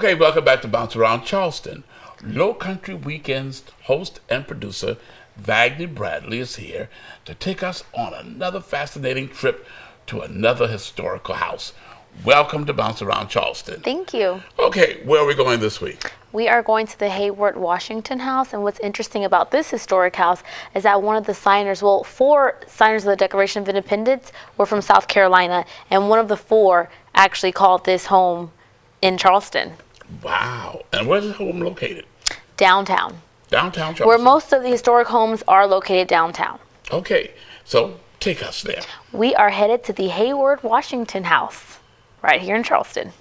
Okay, welcome back to Bounce Around Charleston. Lowcountry Weekends host and producer Wagner Bradley is here to take us on another fascinating trip to another historical house. Welcome to Bounce Around Charleston. Thank you. Okay, where are we going this week? We are going to the Heyward-Washington house, and what's interesting about this historic house is that one of the signers, well, 4 signers of the Declaration of Independence were from South Carolina, and one of the 4 actually called this home in Charleston. Wow. And where's the home located? Downtown. Downtown Charleston. Where most of the historic homes are located downtown. Okay, so take us there. We are headed to the Heyward-Washington house right here in Charleston.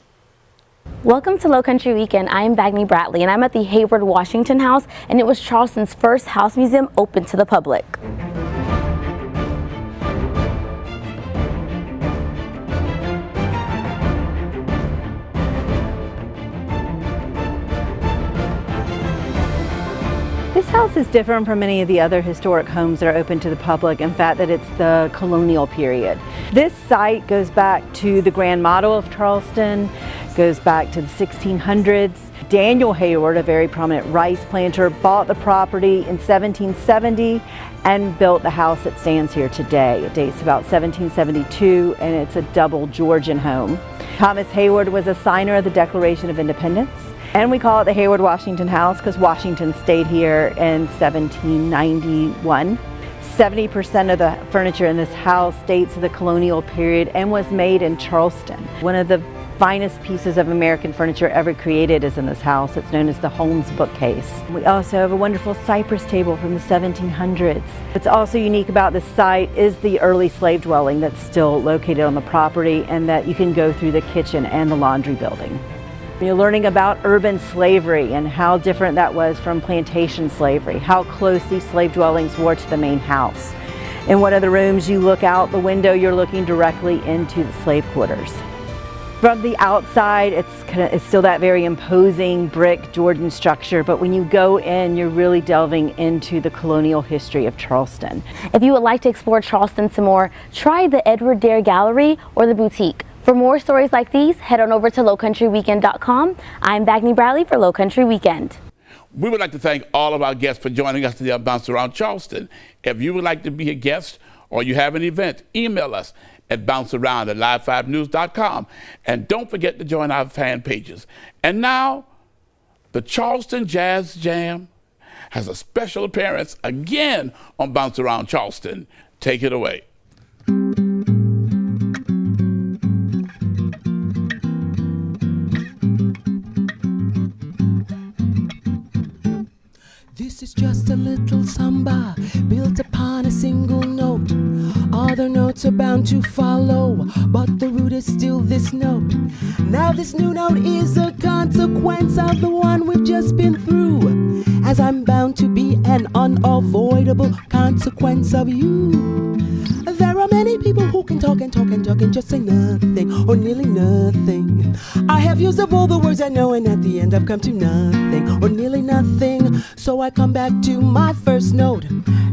Welcome to Lowcountry Weekend. I am Wagner Bradley, and I'm at the Heyward-Washington house, and it was Charleston's first house museum open to the public. This house is different from many of the other historic homes that are open to the public, in fact that it's the colonial period. This site goes back to the Grand Motto of Charleston, goes back to the 1600s. Daniel Heyward, a very prominent rice planter, bought the property in 1770 and built the house that stands here today. It dates about 1772, and it's a double Georgian home. Thomas Heyward was a signer of the Declaration of Independence. And we call it the Heyward-Washington house because Washington stayed here in 1791. 70% of the furniture in this house dates to the colonial period and was made in Charleston. One of the finest pieces of American furniture ever created is in this house. It's known as the Holmes bookcase. We also have a wonderful cypress table from the 1700s. What's also unique about this site is the early slave dwelling that's still located on the property, and that you can go through the kitchen and the laundry building. You're learning about urban slavery and how different that was from plantation slavery, how close these slave dwellings were to the main house. In one of the rooms, you look out the window, you're looking directly into the slave quarters. From the outside, it's still that very imposing brick Georgian structure, but when you go in, you're really delving into the colonial history of Charleston. If you would like to explore Charleston some more, try the Edward Dare Gallery or the Boutique. For more stories like these, head on over to lowcountryweekend.com. I'm Wagner Bradley for Lowcountry Weekend. We would like to thank all of our guests for joining us today on Bounce Around Charleston. If you would like to be a guest or you have an event, email us at bouncearound@live5news.com. And don't forget to join our fan pages. And now, the Charleston Jazz Jam has a special appearance again on Bounce Around Charleston. Take it away. This is just a little samba built upon a single note. Other notes are bound to follow, but the root is still this note. Now this new note is a consequence of the one we've just been through, as I'm bound to be an unavoidable consequence of you. There are many people who can talk and talk and talk and just say nothing, or nearly nothing. I have used up all the words I know, and at the end I've come to nothing, or nearly nothing. So I come back to my first note,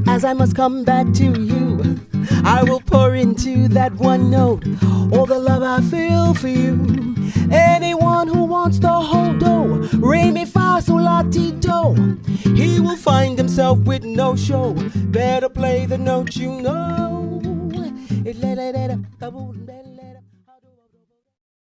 as I must come back to you. I will pour into that one note all the love I feel for you. Anyone who wants the whole dough, re mi fa sol la ti do, he will find himself with no show. Better play the note you know.